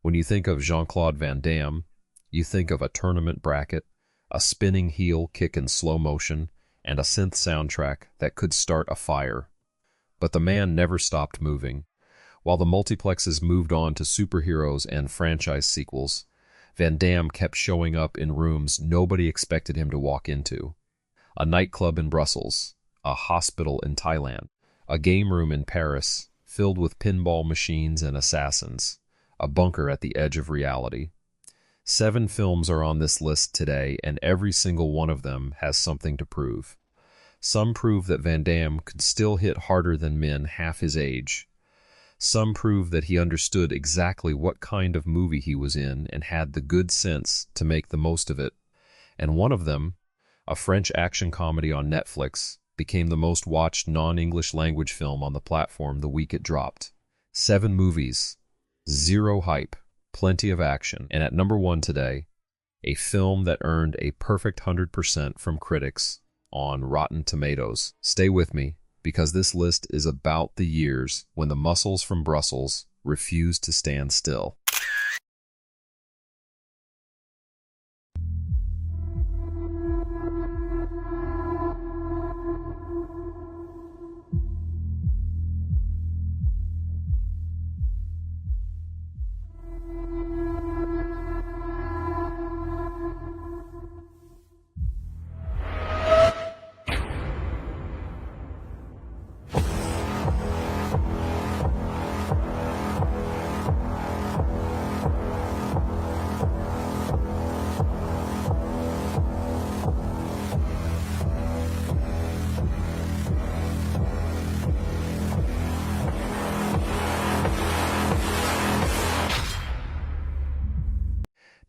When you think of Jean-Claude Van Damme, you think of a tournament bracket, a spinning heel kick in slow motion, and a synth soundtrack that could start a fire. But the man never stopped moving. While the multiplexes moved on to superheroes and franchise sequels, Van Damme kept showing up in rooms nobody expected him to walk into. A nightclub in Brussels, a hospital in Thailand, a game room in Paris filled with pinball machines and assassins, a bunker at the edge of reality. 7 films are on this list today, and every single one of them has something to prove. Some prove that Van Damme could still hit harder than men half his age. Some prove that he understood exactly what kind of movie he was in and had the good sense to make the most of it. And one of them, a French action comedy on Netflix, became the most watched non-English language film on the platform the week it dropped. 7 movies, 0 hype, plenty of action, and at number 1 today, a film that earned a perfect 100% from critics on Rotten Tomatoes. Stay with me, because this list is about the years when the muscles from Brussels refused to stand still.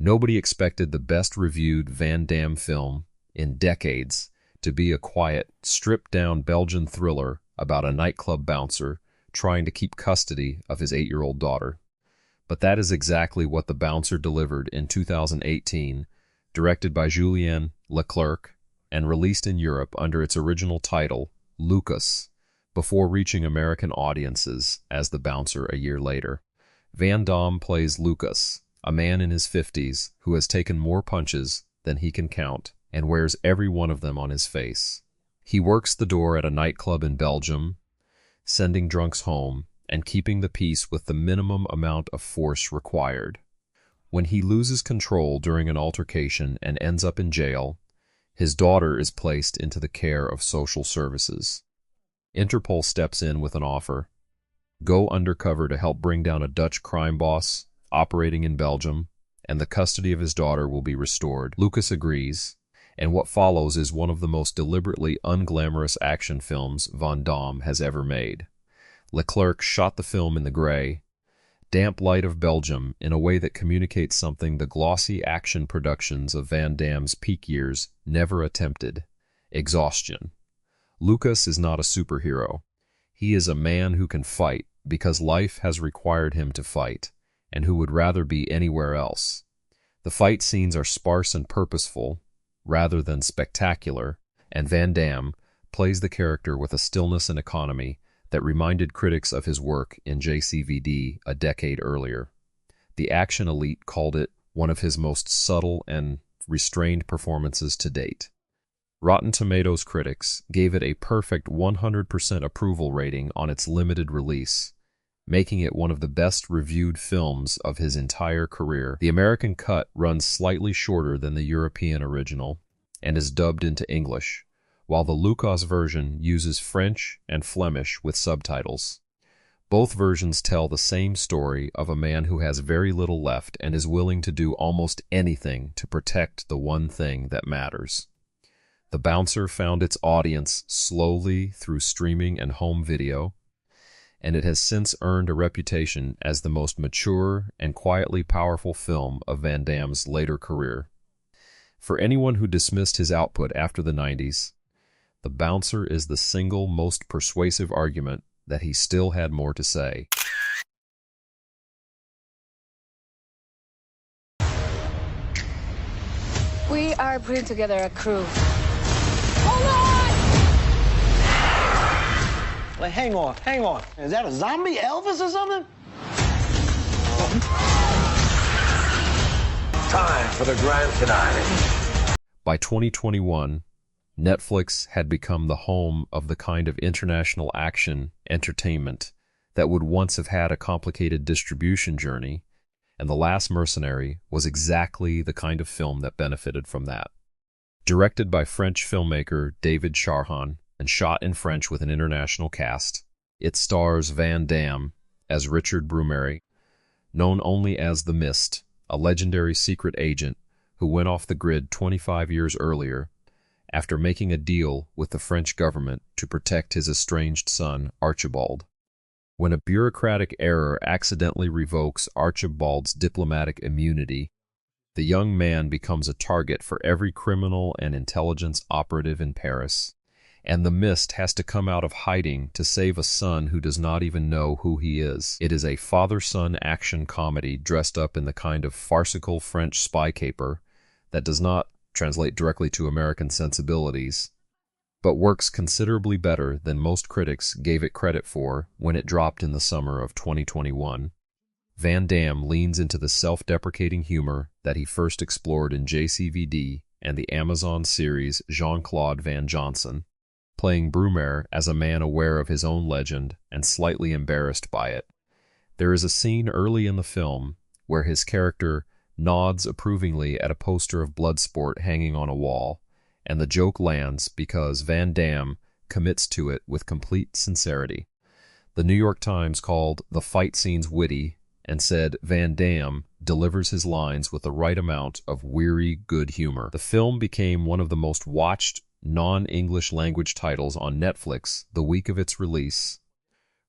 Nobody expected the best-reviewed Van Damme film in decades to be a quiet, stripped-down Belgian thriller about a nightclub bouncer trying to keep custody of his 8-year-old daughter. But that is exactly what The Bouncer delivered in 2018, directed by Julien Leclerc and released in Europe under its original title, Lucas, before reaching American audiences as The Bouncer a year later. Van Damme plays Lucas, a man in his 50s who has taken more punches than he can count and wears every one of them on his face. He works the door at a nightclub in Belgium, sending drunks home and keeping the peace with the minimum amount of force required. When he loses control during an altercation and ends up in jail, his daughter is placed into the care of social services. Interpol steps in with an offer: go undercover to help bring down a Dutch crime boss operating in Belgium, and the custody of his daughter will be restored. Lucas agrees, and what follows is one of the most deliberately unglamorous action films Van Damme has ever made. Leclerc shot the film in the gray, damp light of Belgium in a way that communicates something the glossy action productions of Van Damme's peak years never attempted: exhaustion. Lucas is not a superhero. He is a man who can fight because life has required him to fight, and who would rather be anywhere else. The fight scenes are sparse and purposeful, rather than spectacular, and Van Damme plays the character with a stillness and economy that reminded critics of his work in JCVD a decade earlier. The action elite called it one of his most subtle and restrained performances to date. Rotten Tomatoes critics gave it a perfect 100% approval rating on its limited release, making it one of the best-reviewed films of his entire career. The American cut runs slightly shorter than the European original and is dubbed into English, while the Lucas version uses French and Flemish with subtitles. Both versions tell the same story of a man who has very little left and is willing to do almost anything to protect the one thing that matters. The Bouncer found its audience slowly through streaming and home video, and it has since earned a reputation as the most mature and quietly powerful film of Van Damme's later career. For anyone who dismissed his output after the 90s, The Bouncer is the single most persuasive argument that he still had more to say. We are putting together a crew. Hold on! Wait, hang on. Is that a zombie Elvis or something? for the grand finale. By 2021, Netflix had become the home of the kind of international action entertainment that would once have had a complicated distribution journey, and The Last Mercenary was exactly the kind of film that benefited from that. Directed by French filmmaker David Charhan and shot in French with an international cast, it stars Van Damme as Richard Brumery, known only as The Mist, a legendary secret agent who went off the grid 25 years earlier after making a deal with the French government to protect his estranged son, Archibald. When a bureaucratic error accidentally revokes Archibald's diplomatic immunity, the young man becomes a target for every criminal and intelligence operative in Paris, and the Mist has to come out of hiding to save a son who does not even know who he is. It is a father-son action comedy dressed up in the kind of farcical French spy caper that does not translate directly to American sensibilities, but works considerably better than most critics gave it credit for when it dropped in the summer of 2021. Van Damme leans into the self-deprecating humor that he first explored in JCVD and the Amazon series Jean-Claude Van Johnson, playing Brumaire as a man aware of his own legend and slightly embarrassed by it. There is a scene early in the film where his character nods approvingly at a poster of Bloodsport hanging on a wall, and the joke lands because Van Damme commits to it with complete sincerity. The New York Times called the fight scenes witty and said Van Damme delivers his lines with the right amount of weary good humor. The film became one of the most watched non-English language titles on Netflix the week of its release,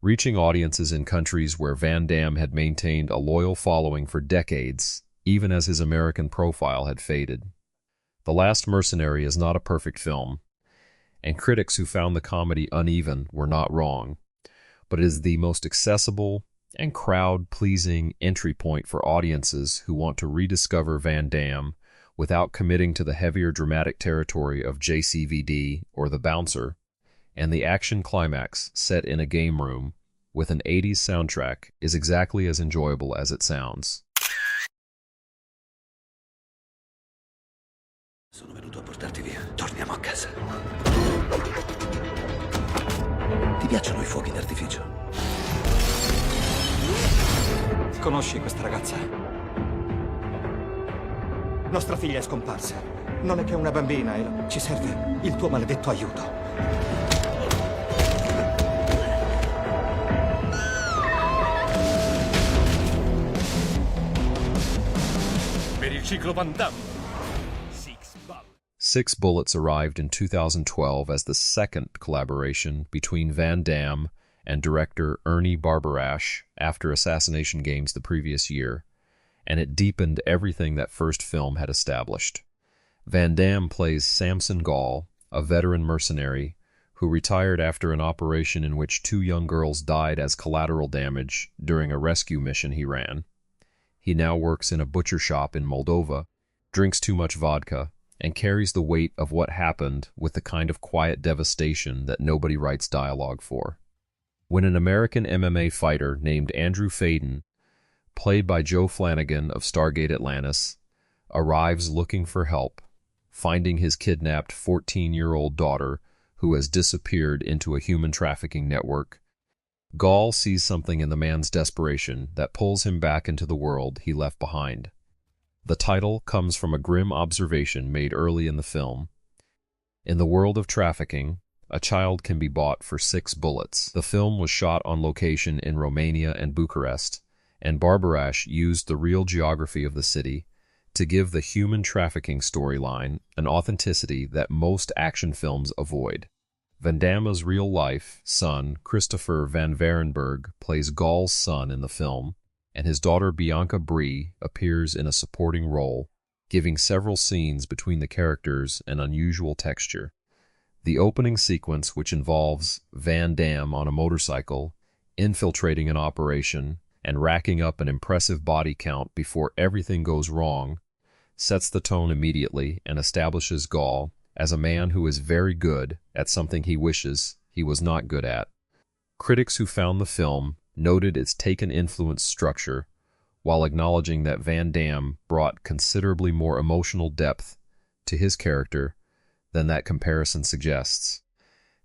reaching audiences in countries where Van Damme had maintained a loyal following for decades, even as his American profile had faded. The Last Mercenary is not a perfect film, and critics who found the comedy uneven were not wrong, but it is the most accessible and crowd-pleasing entry point for audiences who want to rediscover Van Damme without committing to the heavier dramatic territory of JCVD or The Bouncer, and the action climax set in a game room with an 80s soundtrack is exactly as enjoyable as it sounds. Sono venuto a portarti via. Torniamo a casa. Ti piacciono I fuochi d'artificio? Conosci questa ragazza? Nostra figlia è scomparsa. Non è che una bambina e ci serve il tuo maledetto aiuto. Per il ciclo Van Damme. Six Bullets arrived in 2012 as the second collaboration between Van Damme and director Ernie Barbarash after Assassination Games the previous year, and it deepened everything that first film had established. Van Damme plays Samson Gall, a veteran mercenary who retired after an operation in which two young girls died as collateral damage during a rescue mission he ran. He now works in a butcher shop in Moldova, drinks too much vodka, and carries the weight of what happened with the kind of quiet devastation that nobody writes dialogue for. When an American MMA fighter named Andrew Faden, played by Joe Flanagan of Stargate Atlantis, arrives looking for help, finding his kidnapped 14-year-old daughter who has disappeared into a human trafficking network, Gall sees something in the man's desperation that pulls him back into the world he left behind. The title comes from a grim observation made early in the film. In the world of trafficking, a child can be bought for 6 bullets. The film was shot on location in Romania and Bucharest, and Barbarash used the real geography of the city to give the human trafficking storyline an authenticity that most action films avoid. Van Damme's real-life son, Christopher Van Varenberg, plays Gall's son in the film, and his daughter Bianca Brie appears in a supporting role, giving several scenes between the characters an unusual texture. The opening sequence, which involves Van Damme on a motorcycle, infiltrating an operation, and racking up an impressive body count before everything goes wrong, sets the tone immediately and establishes Gall as a man who is very good at something he wishes he was not good at. Critics who found the film noted its taken-influence structure, while acknowledging that Van Damme brought considerably more emotional depth to his character than that comparison suggests.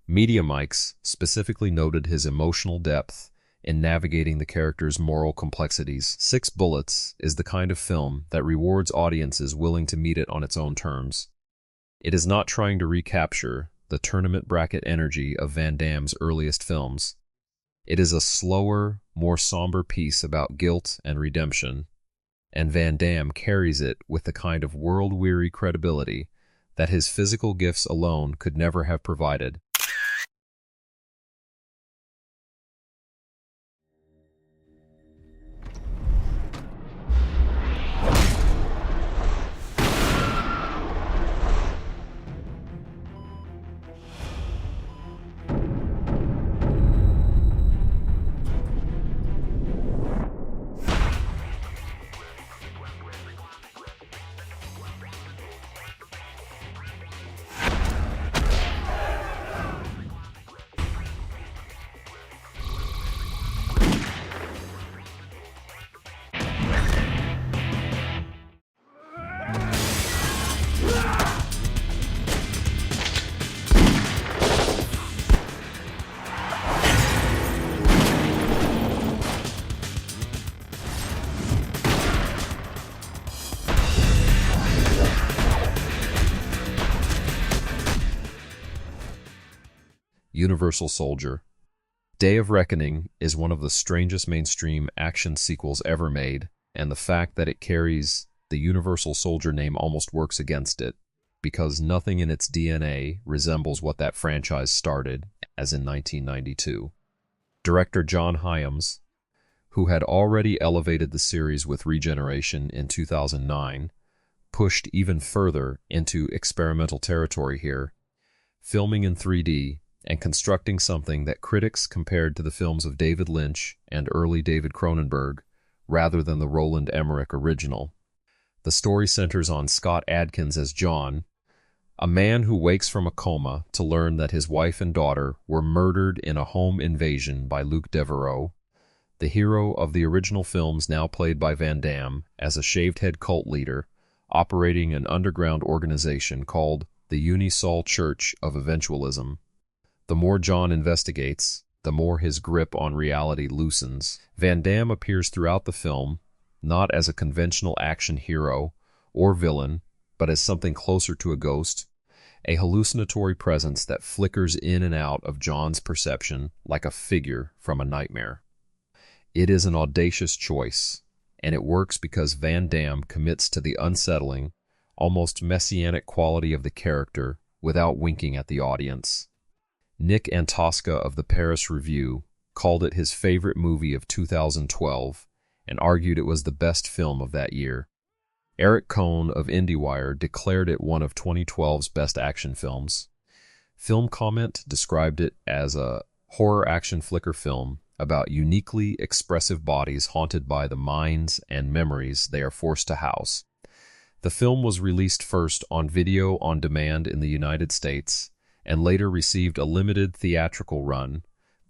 Media Mics specifically noted his emotional depth in navigating the character's moral complexities. Six Bullets is the kind of film that rewards audiences willing to meet it on its own terms. It is not trying to recapture the tournament bracket energy of Van Damme's earliest films. It is a slower, more somber piece about guilt and redemption, and Van Damme carries it with the kind of world-weary credibility that his physical gifts alone could never have provided. Universal Soldier. Day of Reckoning is one of the strangest mainstream action sequels ever made, and the fact that it carries the Universal Soldier name almost works against it, because nothing in its DNA resembles what that franchise started as in 1992. Director John Hyams, who had already elevated the series with Regeneration in 2009, pushed even further into experimental territory here, filming in 3D and constructing something that critics compared to the films of David Lynch and early David Cronenberg, rather than the Roland Emmerich original. The story centers on Scott Adkins as John, a man who wakes from a coma to learn that his wife and daughter were murdered in a home invasion by Luc Devereaux, the hero of the original films now played by Van Damme as a shaved-head cult leader, operating an underground organization called the Unisol Church of Eventualism. The more John investigates, the more his grip on reality loosens. Van Damme appears throughout the film, not as a conventional action hero or villain, but as something closer to a ghost, a hallucinatory presence that flickers in and out of John's perception like a figure from a nightmare. It is an audacious choice, and it works because Van Damme commits to the unsettling, almost messianic quality of the character without winking at the audience. Nick Antosca of the Paris Review called it his favorite movie of 2012 and argued it was the best film of that year. Eric Cohn of IndieWire declared it one of 2012's best action films. Film Comment described it as a horror action flicker film about uniquely expressive bodies haunted by the minds and memories they are forced to house. The film was released first on video on demand in the United States and later received a limited theatrical run,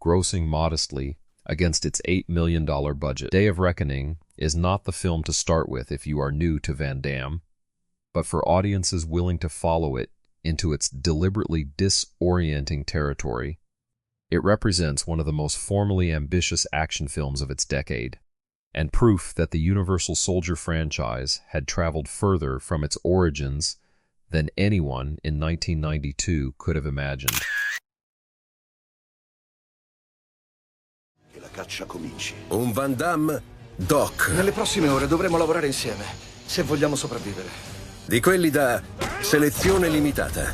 grossing modestly against its $8 million budget. Day of Reckoning is not the film to start with if you are new to Van Damme, but for audiences willing to follow it into its deliberately disorienting territory. It represents one of the most formally ambitious action films of its decade, and proof that the Universal Soldier franchise had traveled further from its origins than anyone in 1992 could have imagined. Che la caccia cominci. Un Van Damme Doc. Nelle prossime ore dovremo lavorare insieme, se vogliamo sopravvivere. Di quelli da selezione limitata.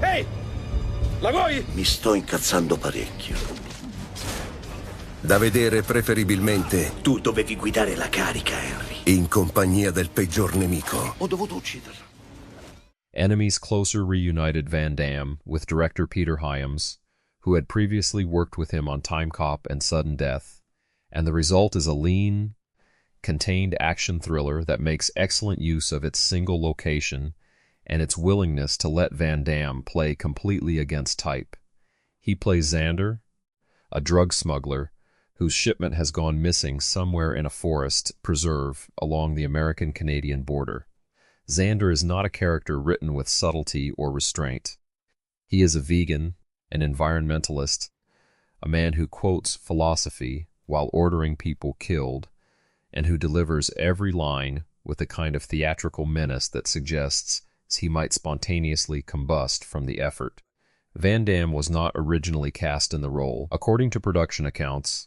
Ehi! La vuoi? Mi sto incazzando parecchio. Da vedere preferibilmente Tu dovevi guidare la carica, Henry. in compagnia del peggior nemico. Ho dovuto ucciderlo. Enemies closer reunited Van Damme with director Peter Hyams, who had previously worked with him on Time Cop and Sudden Death, and the result is a lean, contained action thriller that makes excellent use of its single location and its willingness to let Van Damme play completely against type. He plays Xander, a drug smuggler whose shipment has gone missing somewhere in a forest preserve along the American-Canadian border. Xander is not a character written with subtlety or restraint. He is a vegan, an environmentalist, a man who quotes philosophy while ordering people killed, and who delivers every line with a kind of theatrical menace that suggests he might spontaneously combust from the effort. Van Damme was not originally cast in the role. According to production accounts,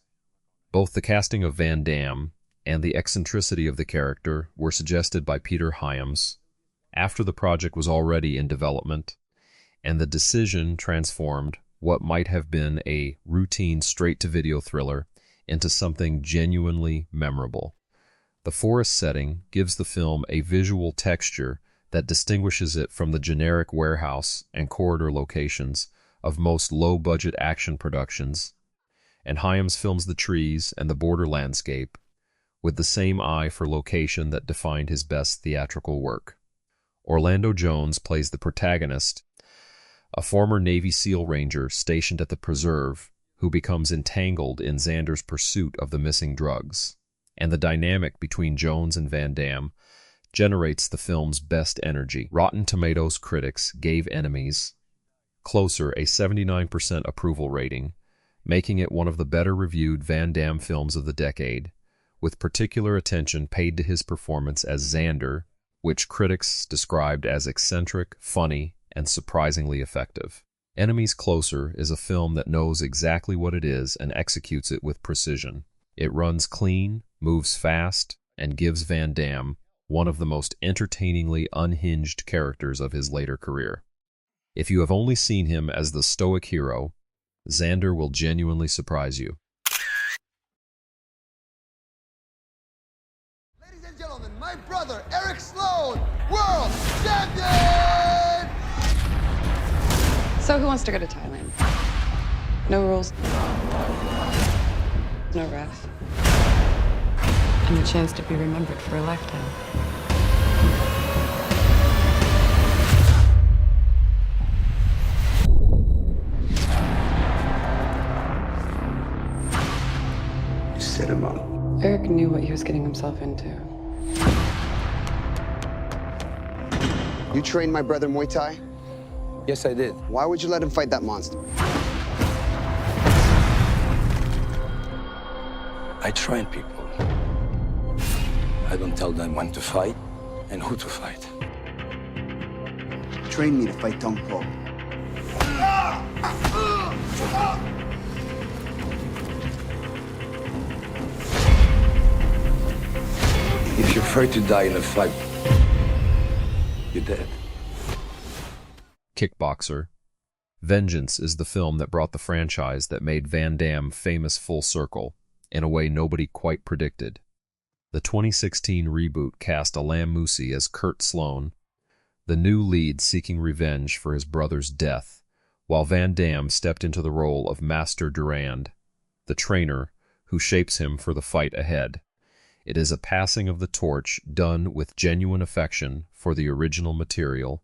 both the casting of Van Damme and the eccentricity of the character were suggested by Peter Hyams after the project was already in development, and the decision transformed what might have been a routine straight-to-video thriller into something genuinely memorable. The forest setting gives the film a visual texture that distinguishes it from the generic warehouse and corridor locations of most low-budget action productions, and Hyams films the trees and the border landscape with the same eye for location that defined his best theatrical work. Orlando Jones plays the protagonist, a former Navy SEAL Ranger stationed at the preserve who becomes entangled in Xander's pursuit of the missing drugs, and the dynamic between Jones and Van Damme generates the film's best energy. Rotten Tomatoes critics gave Enemies Closer a 79% approval rating, making it one of the better-reviewed Van Damme films of the decade, with particular attention paid to his performance as Xander, which critics described as eccentric, funny, and surprisingly effective. Enemies Closer is a film that knows exactly what it is and executes it with precision. It runs clean, moves fast, and gives Van Damme one of the most entertainingly unhinged characters of his later career. If you have only seen him as the stoic hero, Xander will genuinely surprise you. Ladies and gentlemen, my brother, Eric Sloan, world champion! So who wants to go to Thailand? No rules. No ref. And the chance to be remembered for a lifetime. You set him up. Eric knew what he was getting himself into. You trained my brother Muay Thai? Yes, I did. Why would you let him fight that monster? I train people. I don't tell them when to fight and who to fight. Train me to fight Tong Po. If you're afraid to die in a fight, you're dead. Kickboxer. Vengeance is the film that brought the franchise that made Van Damme famous full circle, in a way nobody quite predicted. The 2016 reboot cast Alam Musi as Kurt Sloan, the new lead seeking revenge for his brother's death, while Van Damme stepped into the role of Master Durand, the trainer who shapes him for the fight ahead. It is a passing of the torch done with genuine affection for the original material,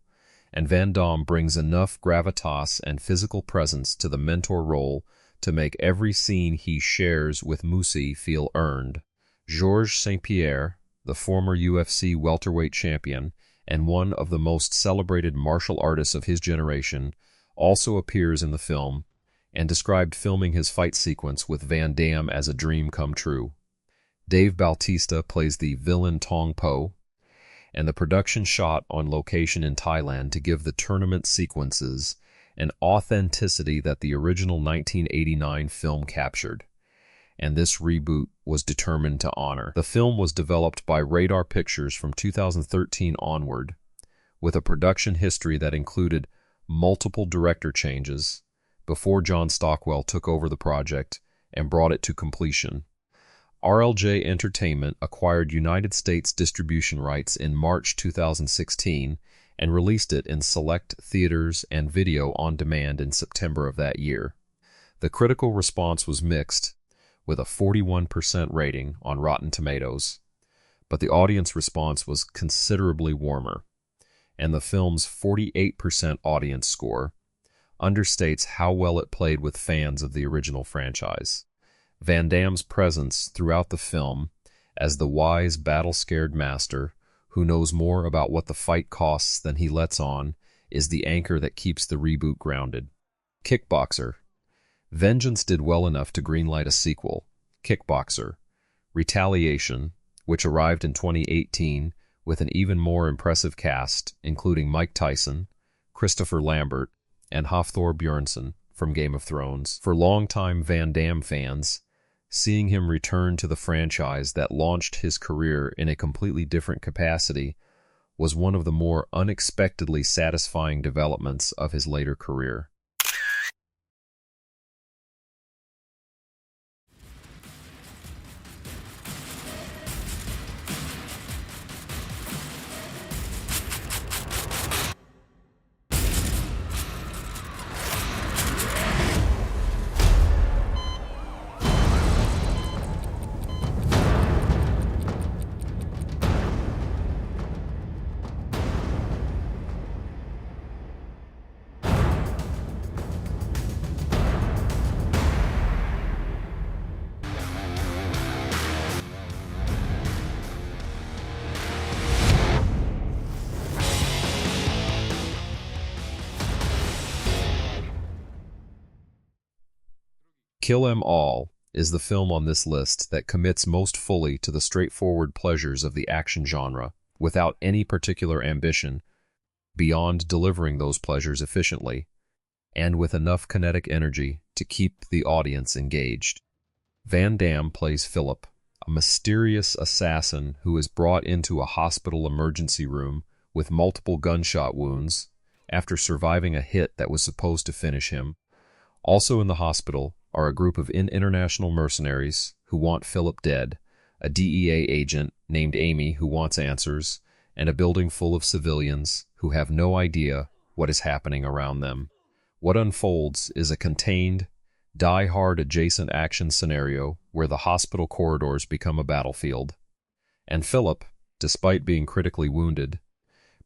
and Van Damme brings enough gravitas and physical presence to the mentor role to make every scene he shares with Musi feel earned. Georges St-Pierre, the former UFC welterweight champion and one of the most celebrated martial artists of his generation, also appears in the film and described filming his fight sequence with Van Damme as a dream come true. Dave Bautista plays the villain Tong Po, and the production shot on location in Thailand to give the tournament sequences an authenticity that the original 1989 film captured, and this reboot was determined to honor. The film was developed by Radar Pictures from 2013 onward, with a production history that included multiple director changes before John Stockwell took over the project and brought it to completion. RLJ Entertainment acquired United States distribution rights in March 2016 and released it in select theaters and video on demand in September of that year. The critical response was mixed, with a 41% rating on Rotten Tomatoes, but the audience response was considerably warmer, and the film's 48% audience score understates how well it played with fans of the original franchise. Van Damme's presence throughout the film as the wise, battle-scared master who knows more about what the fight costs than he lets on is the anchor that keeps the reboot grounded. Kickboxer. Vengeance did well enough to greenlight a sequel, Kickboxer. Retaliation, which arrived in 2018 with an even more impressive cast, including Mike Tyson, Christopher Lambert, and Hafthor Bjornsson from Game of Thrones. For longtime Van Damme fans, seeing him return to the franchise that launched his career in a completely different capacity was one of the more unexpectedly satisfying developments of his later career. Kill 'Em All is the film on this list that commits most fully to the straightforward pleasures of the action genre, without any particular ambition beyond delivering those pleasures efficiently, and with enough kinetic energy to keep the audience engaged. Van Damme plays Philip, a mysterious assassin who is brought into a hospital emergency room with multiple gunshot wounds after surviving a hit that was supposed to finish him. Also in the hospital are a group of international mercenaries who want Philip dead, a DEA agent named Amy who wants answers, and a building full of civilians who have no idea what is happening around them. What unfolds is a contained, die-hard adjacent action scenario where the hospital corridors become a battlefield. And Philip, despite being critically wounded,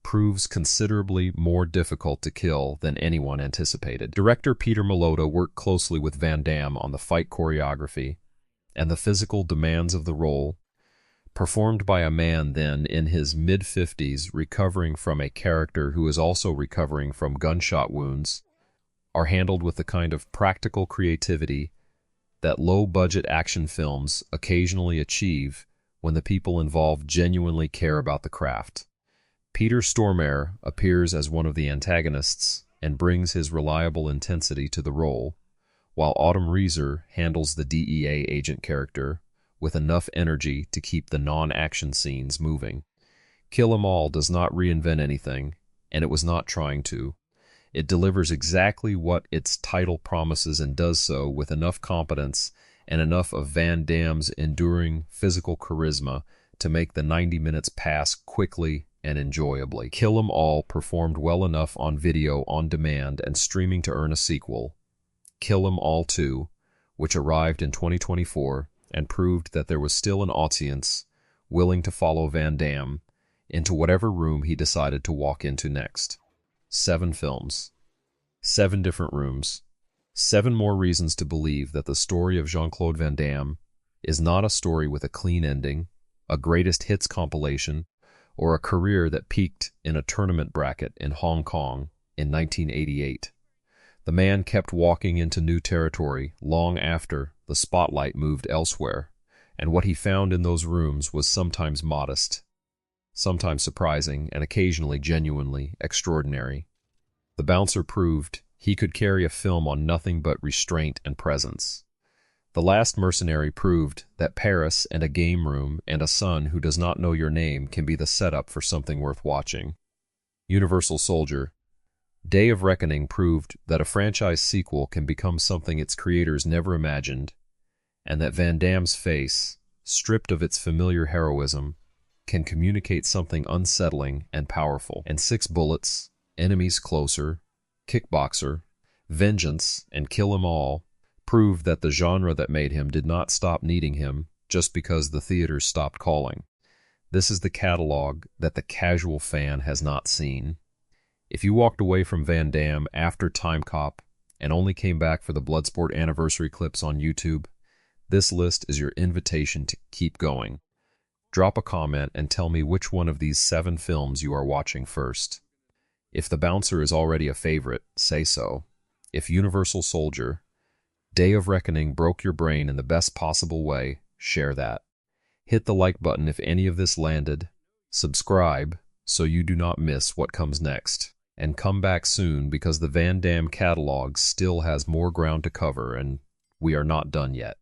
proves considerably more difficult to kill than anyone anticipated. Director Peter Malota worked closely with Van Damme on the fight choreography and the physical demands of the role, performed by a man then in his mid-50s recovering from a character who is also recovering from gunshot wounds, are handled with the kind of practical creativity that low-budget action films occasionally achieve when the people involved genuinely care about the craft. Peter Stormare appears as one of the antagonists and brings his reliable intensity to the role, while Autumn Reeser handles the DEA agent character with enough energy to keep the non-action scenes moving. Kill 'Em All does not reinvent anything, and it was not trying to. It delivers exactly what its title promises and does so with enough competence and enough of Van Damme's enduring physical charisma to make the 90 minutes pass quickly and enjoyably. Kill 'Em All performed well enough on video on demand and streaming to earn a sequel, Kill 'Em All 2, which arrived in 2024 and proved that there was still an audience willing to follow Van Damme into whatever room he decided to walk into next. 7 films, 7 different rooms, 7 more reasons to believe that the story of Jean-Claude Van Damme is not a story with a clean ending, a greatest hits compilation, or a career that peaked in a tournament bracket in Hong Kong in 1988. The man kept walking into new territory long after the spotlight moved elsewhere, and what he found in those rooms was sometimes modest, sometimes surprising, and occasionally genuinely extraordinary. The bouncer proved he could carry a film on nothing but restraint and presence. The Last Mercenary proved that Paris and a game room and a son who does not know your name can be the setup for something worth watching. Universal Soldier. Day of Reckoning proved that a franchise sequel can become something its creators never imagined, and that Van Damme's face, stripped of its familiar heroism, can communicate something unsettling and powerful. And 6 Bullets, Enemies Closer, Kickboxer, Vengeance, and Kill 'Em All proved that the genre that made him did not stop needing him just because the theaters stopped calling. This is the catalog that the casual fan has not seen. If you walked away from Van Damme after Time Cop and only came back for the Bloodsport anniversary clips on YouTube, This list is your invitation to keep going. Drop a comment and tell me which one of these 7 films you are watching first. If The Bouncer is already a favorite, say so. If Universal Soldier, Day of Reckoning broke your brain in the best possible way, share that. Hit the like button if any of this landed. Subscribe so you do not miss what comes next. And come back soon because the Van Damme catalog still has more ground to cover and we are not done yet.